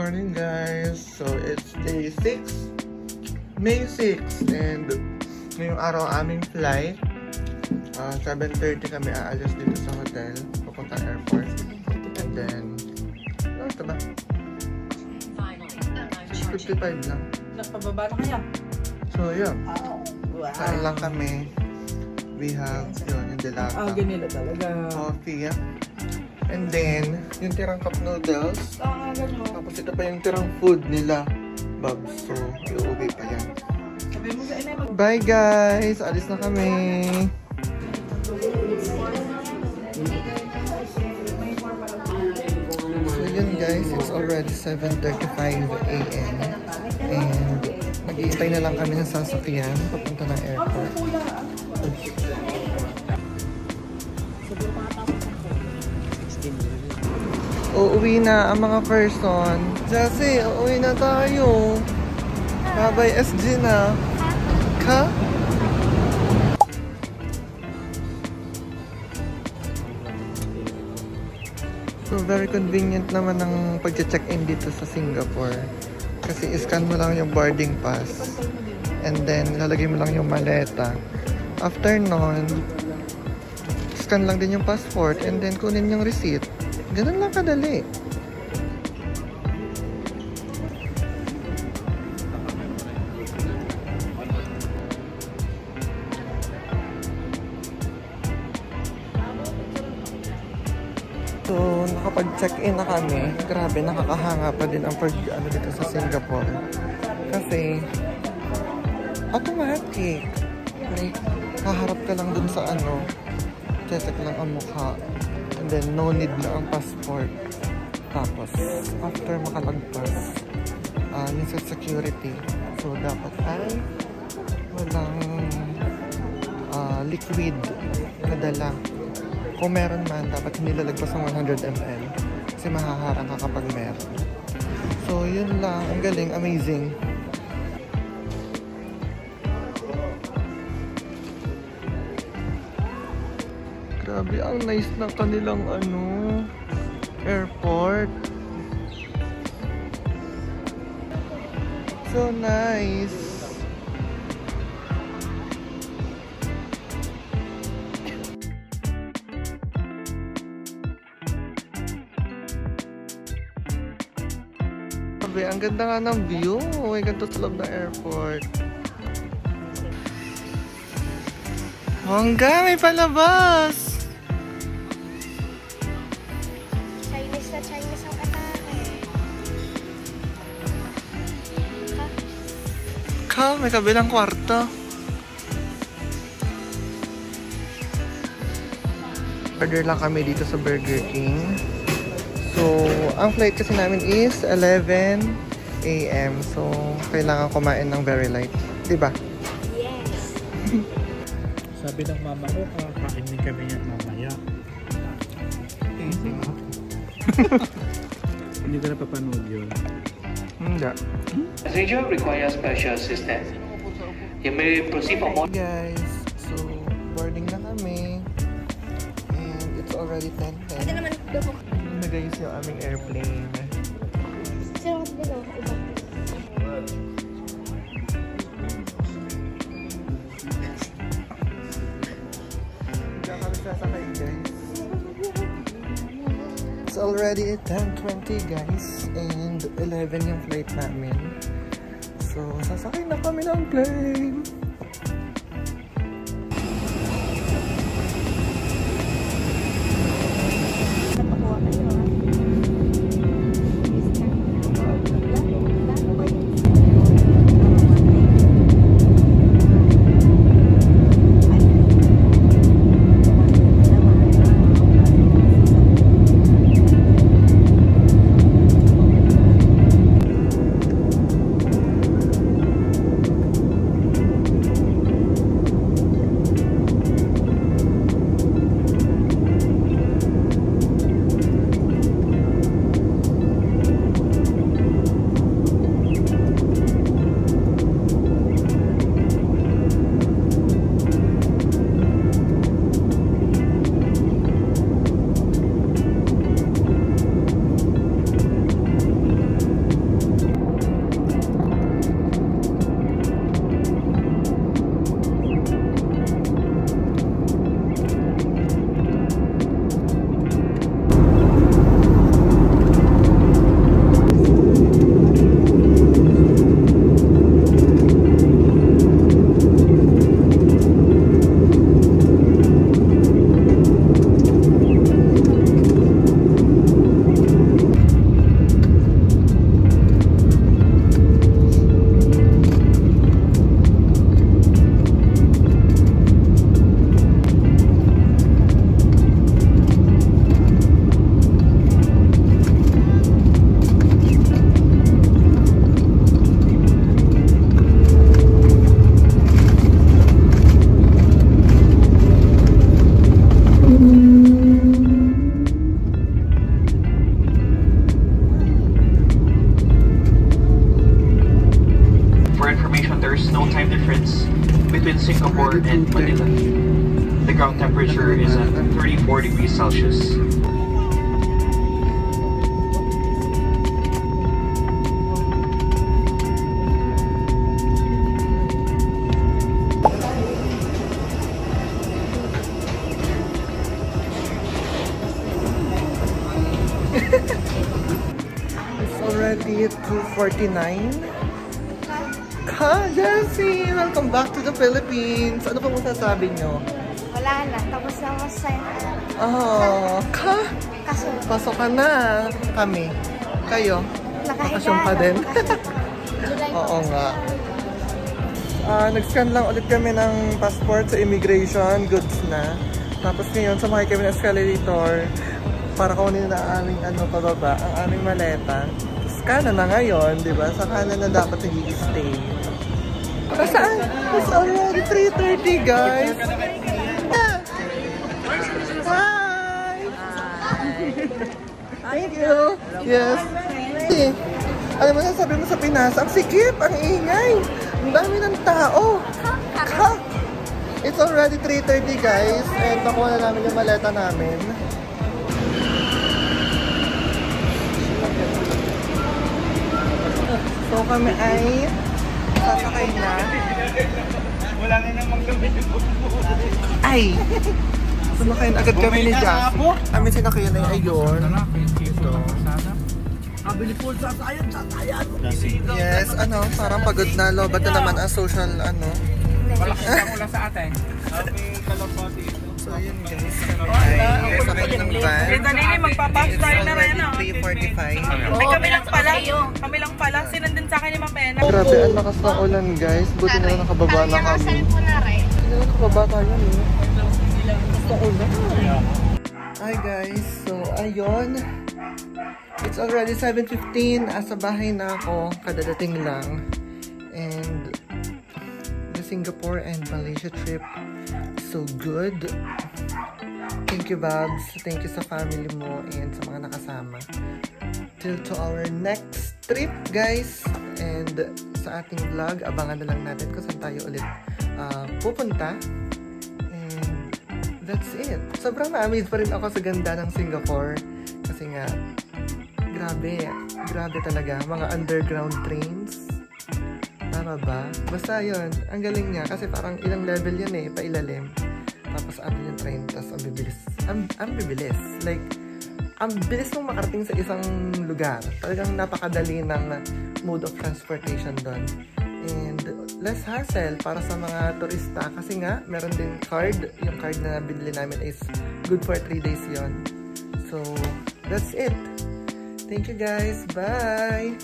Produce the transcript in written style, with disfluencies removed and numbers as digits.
morning guys! So it's day 6, May 6, and ngayong araw aming flight. 7:30 kami aalis dito sa hotel, papuntang airport. And then, ano ito ba? 55 lang. Nagpababa na kaya? So yun, Wow. kain lang kami. We have yun, yung dilata. Ganila talaga. Coffee, and then, yung tirang cup noodles. Gano'n. Tapos ito pa yung tirang food nila, Babs. So, iuwi pa yan. Sabi mo sa ina. Bye guys! Alis na kami! So yun guys, it's already 7:35 AM. And mag-iintay na lang kami ng sasakyan papunta ng airport. Uuwi na ang mga person. Jesse, uuwi na tayo. Bye-bye SG na. Ka? So very convenient naman ang pag-check-in dito sa Singapore. Kasi iscan mo lang yung boarding pass. And then lalagay mo lang yung maleta. After nun, scan lang din yung passport and then kunin yung receipt. Ganun lang kadali. So, nakapag-check-in na kami. Grabe, nakakahanga pa din ang pag-ano dito sa Singapore. Kasi, automatic. Like, kaharap ka lang dun sa ano. Check lang ang mukha. And then, no need na ang passport. Tapos, after makalagpas, yung sa security. So, dapat ay walang liquid na dala. Kung meron man, dapat hindi lalagpas ng 100 ml. Kasi mahaharang ka kapag meron. So, yun lang. Ang galing. Amazing. Grabe, ang nice na kanilang airport. So nice. Grabe, ang ganda nga ng view. May ganito sa loob ng airport. Bongga, may palabas! Chinese ang atake. May kabilang kwarto. Order lang kami dito sa Burger King. So, ang flight kasi namin is 11 AM. So, kailangan kumain ng very light. Diba? Yes. Sabi ng mama ko, kakain din kami yan mamaya. Hindi ko napapanood yun. Hindi. Passenger requires special assistance. You may proceed for more. Guys, so boarding na kami. And it's already 10:10. Yun na guys yung aming airplane. Sino ko din iba? Hindi kami sasakay guys. It's already 10:20 guys. And 11 yung flight namin. So sasakay na kami ng plane. difference between Singapore and Manila. The ground temperature is at 34 degrees Celsius. It's already 2:49. Ka, Jessie! Welcome back to the Philippines! Ano pa masasabi nyo? Wala na. Tapos na masaya. Oh, ka! Kaso, Pasok ka na. Kami. Kayo? Bakasyon pa din. July Oo nga. Nag-scan lang ulit kami ng passport sa immigration. Goods na. Tapos ngayon, sumakay kami ng escalator para kunin na aming pababa, ang aming maleta. Kanan na ngayon, di ba? Sa kanan na dapat nag-i-stay. Saan? It's already 3:30, guys. Ah. Hi! Thank you. Yes. Alam mo, sabi mo sa Pinas, ang sikip, ang ingay. Ang dami ng tao. It's already 3:30, guys. And nakuha na namin yung maleta namin. So kami ay sasakay na. Wala na namang gamit yung Ay! Sumakay na agad kami ni Jack. Kami sinakay na ayun. Ito. Kabili po sa sayan. Yes, parang pagod na. Lobat na naman ang social, Wala sa atin. So yun guys, kami ay sakay ng van. Danili, magpapass tayo na rin. 3:45. Ay, kami lang pala. Sinandun sa akin ni Mapena. Grabe, ang lakas ng ulan guys. Buti na lang nakababa na kami. Buti na lang nakababa tayo Lakas ng ulan. Hi guys, so ayun. It's already 7:15. Asa bahay na ako. Kadadating lang. And the Singapore and Malaysia trip so good. Thank you, Babs. Thank you sa family mo and sa mga nakasama. Till to our next trip, guys. And sa ating vlog, abangan na lang natin kung saan tayo ulit pupunta. And that's it. Sobrang na-amaze pa rin ako sa ganda ng Singapore. Kasi nga, grabe talaga. Mga underground trains. Tama ba? Basta yun, ang galing niya. Kasi parang ilang level yan pailalim. Tapos ano yung train, tapos ang bibilis. Ang bibilis. Like, ang bilis mong makarating sa isang lugar. Talagang napakadali ng mode of transportation doon. And less hassle para sa mga turista. Kasi nga, meron din card. Yung card na binili namin is good for 3 days yon. So, that's it. Thank you guys. Bye!